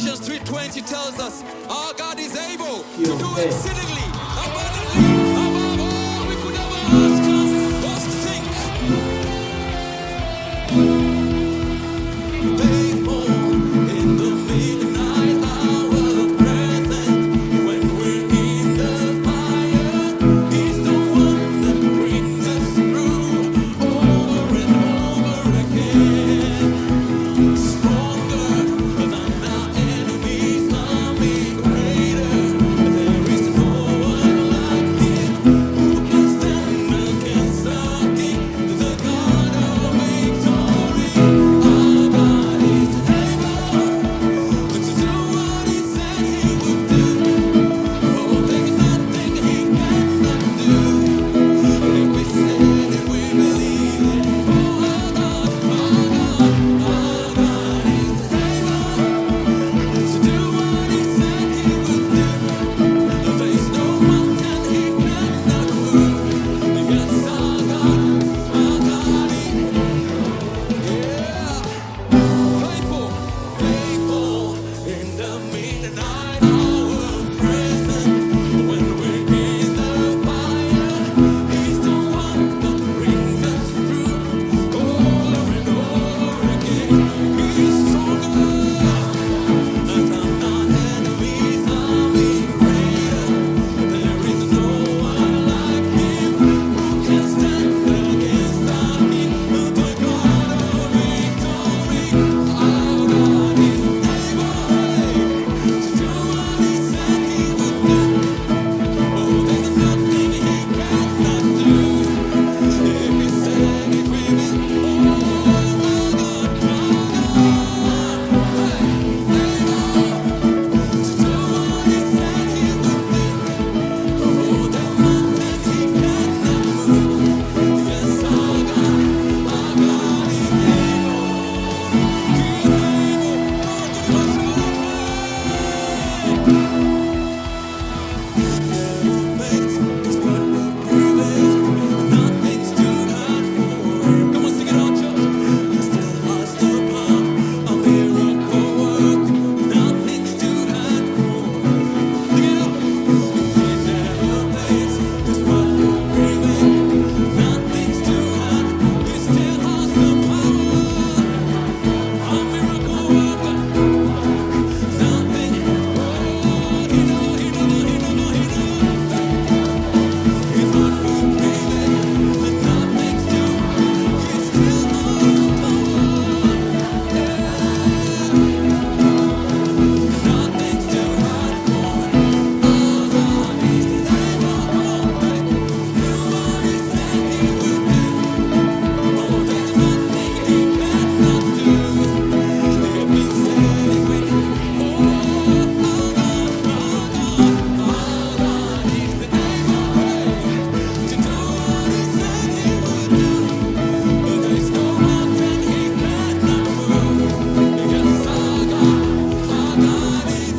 Ephesians 3:20 tells us our God is able to do exceedingly, abundantly, above all we could ever ask us think. Faithful in the midnight hour, present when we're in the fire. He's the one that brings us through over and over again. Stronger than our enemies, coming greater. There is no one like him who can stand against the King, the God of victory. Our God is able to do what He said He would do. Oh, there's nothing He cannot do. If we said it, we believe it. Oh, our God, our God, our God is able to do what He said He would do. There is no mountain He cannot move. Yes, our God is faithful, faithful in the midnight hour, present when we're in the fire. He's the one that brings us through over and over again. He's stronger than our enemies, coming greater. There is no one like Him who can stand against the King, the God of victory. Our God is able to do what He said He would do. Oh, there's nothing He cannot do. If He said it, we will. Oh, our God, hey, able to do what He said He would do. Oh, there's nothing He cannot move. Yes, our God is able. He's able. Faith is what will prevail. Nothing's too hard for Him. Come on, sing it out, church. He still has the power, a miracle work. Nothing's too hard for Him. Sing it out. He never fails. It's what will prevail. Nothing's too hard. He still has the power, a miracle worker. Nothing. Oh, He know. He's what will prevail. Nothing's too. He still has the power. Nothing's too hard for Him. Our God is able. Come on, hey. Do what He said He would do. Oh, there's nothing He cannot do. If He said it, we. Oh, our God, our God, our God is able, hey, to do what He said He would do. There's no mountain He cannot move. Yes, our God is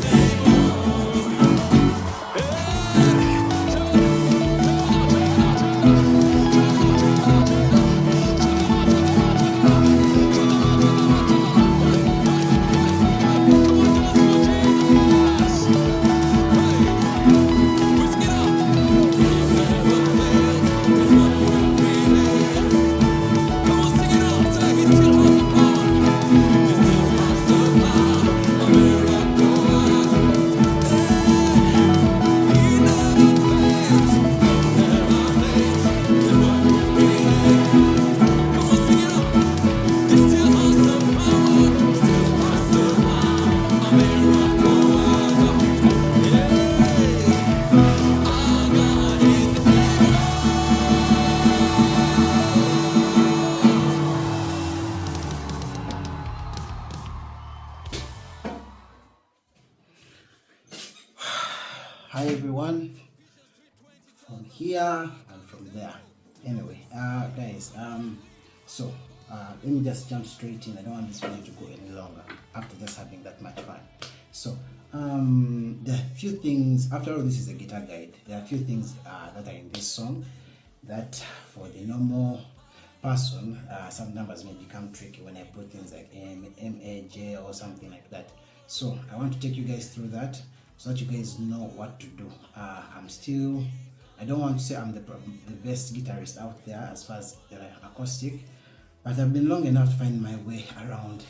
Hi everyone, from here and from there. Anyway, guys, let me just jump straight in. I don't want this video to go any longer after just having that much fun. So, there are a few things. After all, this is a guitar guide. There are a few things that are in this song that, for the normal person, some numbers may become tricky when I put things like M, A, J, or something like that. So I want to take you guys through that so that you guys know what to do. I don't want to say I'm the best guitarist out there as far as acoustic, but I've been long enough to find my way around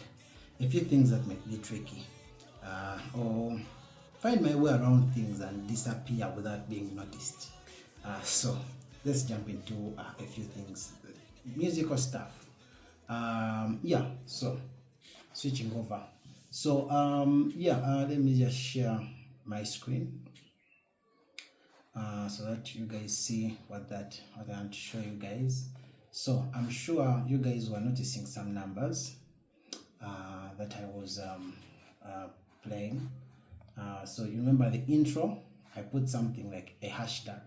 a few things that might be tricky, or find my way around things and disappear without being noticed. So let's jump into a few things, musical stuff. Yeah, so switching over. So let me just share my screen so that you guys see what I want to show you guys. So I'm sure you guys were noticing some numbers that I was playing. So you remember the intro, I put something like a hashtag.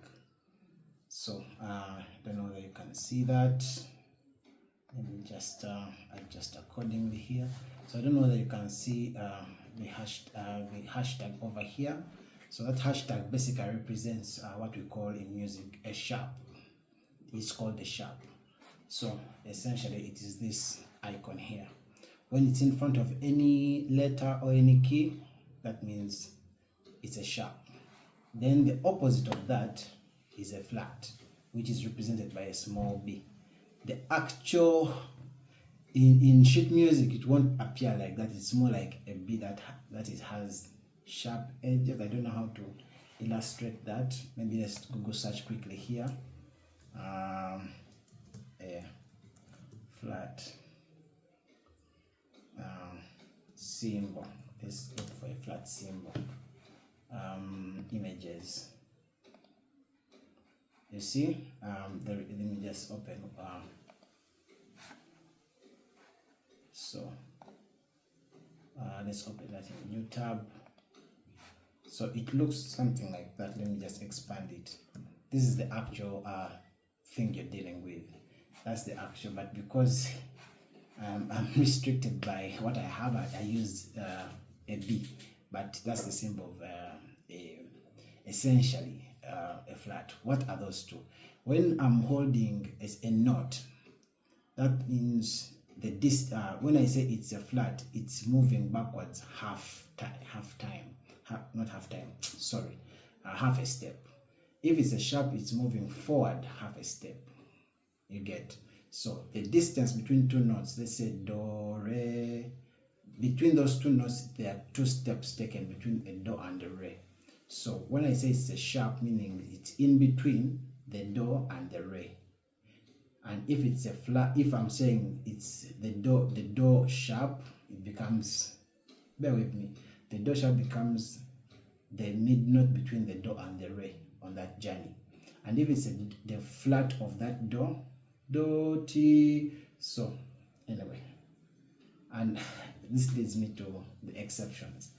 So I don't know whether you can see that. Let me just adjust accordingly here. So I don't know whether you can see the hashtag over here. So that hashtag basically represents what we call in music a sharp. It's called a sharp. So essentially it is this icon here. When it's in front of any letter or any key, that means it's a sharp. Then the opposite of that is a flat, which is represented by a small b. The actual in sheet music it won't appear like that. It's more like a b that it has sharp edges. I don't know how to illustrate that. Maybe let's Google search quickly here. A flat symbol. Let's look for a flat symbol. Images. You see, let me just open. So let's open that in a new tab. So it looks something like that. Let me just expand it. This is the actual thing you're dealing with. That's the actual, but because I'm restricted by what I have, I use a B, but that's the symbol of essentially a flat. What are those two? When I'm holding a note, that means when I say it's a flat, it's moving backwards half a step. If it's a sharp, it's moving forward half a step. You get? So the distance between two notes, let's say do, re, between those two notes, there are 2 steps taken between a do and a re. So when I say it's a sharp, meaning it's in between the do and the re. And if it's a flat, if I'm saying it's the do sharp, it becomes, bear with me, the do sharp becomes the mid note between the do and the re on that journey. And if it's the flat of that do, ti. So anyway, and this leads me to the exceptions.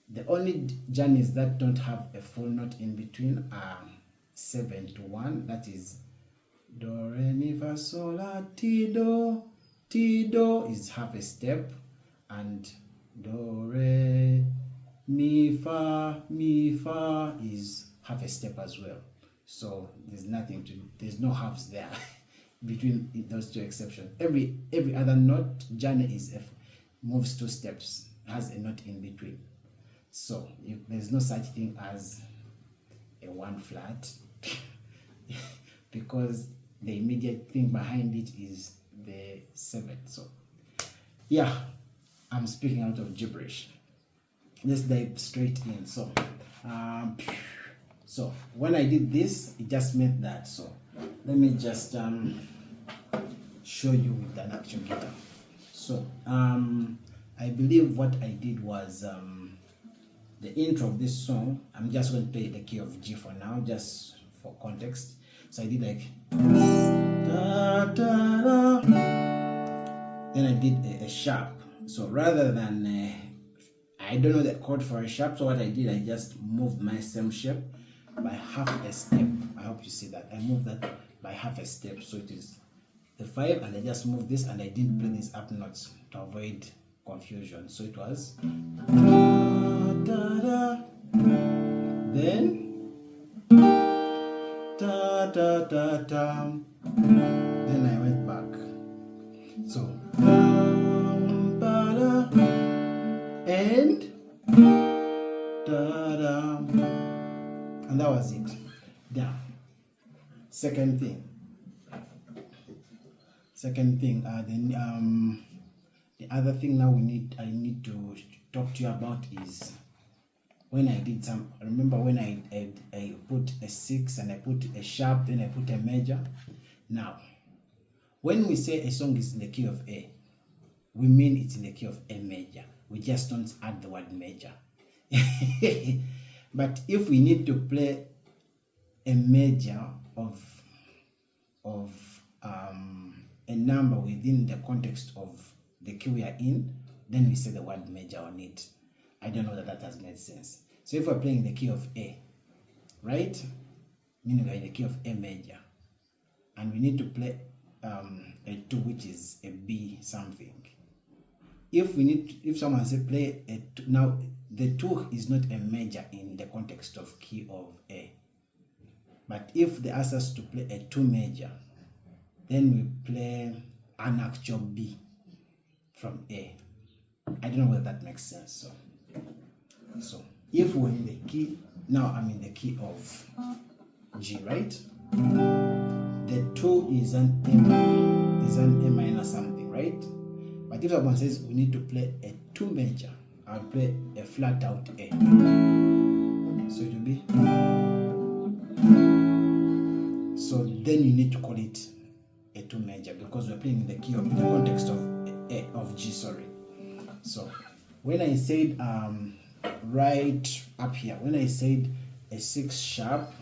The only journeys that don't have a full note in between are 7 to 1, that is do, re, mi, fa, sol, la, ti, do. Ti, do is half a step, and do, re, mi, fa is half a step as well. So there's no halves there between those two exceptions. Every other note journey moves 2 steps, has a note in between. So there's no such thing as a 1 flat because the immediate thing behind it is the 7. So yeah, I'm speaking out of gibberish. Let's dive straight in. So so when I did this, it just meant that. So let me just show you with an actual guitar. So I believe what I did was the intro of this song. I'm just going to play the key of G for now, just for context. So I did like da, da, da. Then I did a sharp. So rather than I don't know the chord for a sharp, so what I did, I just moved my same shape by half a step. I hope you see that. I moved that by half a step, so it is the 5, and I just moved this, and I didn't play these up notes to avoid confusion. So it was da, da, da. Then da, da, da, da. Then I went back. So ba, da. And was it. Now, second thing, then the other thing now I need to talk to you about is when I did some. Remember when I put a 6 and I put a sharp, then I put a major. Now, when we say a song is in the key of A, we mean it's in the key of A major. We just don't add the word major. But if we need to play a major of a number within the context of the key we are in, then we say the word major on it. I don't know that has made sense. So if we're playing the key of A, right? Meaning we're in the key of A major, and we need to play a 2, which is a B something. If someone say play a 2, now the 2 is not a major in the context of key of A. But if they ask us to play a 2 major, then we play an actual B from A. I don't know whether that makes sense. So if we're in the key, now I'm in the key of G, right? The 2 is an A minor something, right? But if someone says we need to play a 2 major, I'll play a flat out A. So it will be. So then you need to call it a 2 major because we're playing in the key of the context of G, sorry. So when I said right up here, when I said a 6 sharp,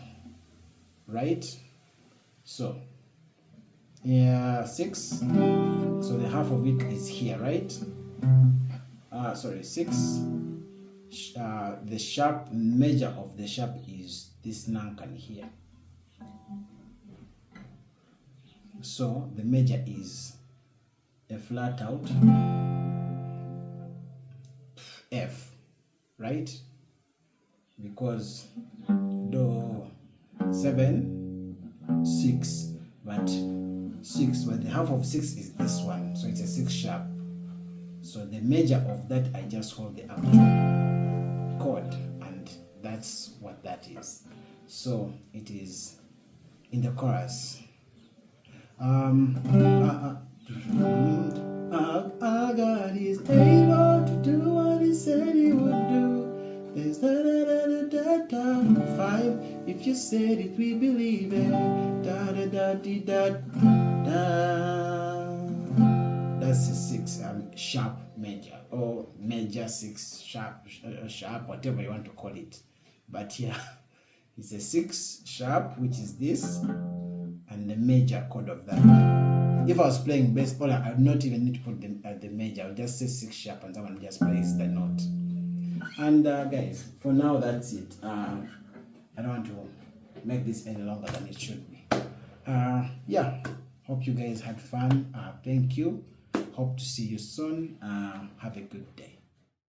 right? So yeah, 6. So the half of it is here, right? 6. The sharp measure of the sharp is this nankan here. So the measure is a flat out F, right? Because do 7, 6, but the half of 6 is this one, so it's a 6 sharp. So the measure of that, I just hold the actual chord, and that's what that is. So it is in the chorus. Our God is able to do what He said He would do. There's da 5. If you said it, we believe it. Da. That's a 6 sharp major, or major 6 sharp, whatever you want to call it. But yeah, it's a 6 sharp, which is this, and the major chord of that. If I was playing bass, I would not even need to put the major. I would just say 6 sharp, and someone just plays the note. And guys, for now that's it. I don't want to make this any longer than it should be. Yeah, hope you guys had fun. Thank you. Hope to see you soon. Have a good day.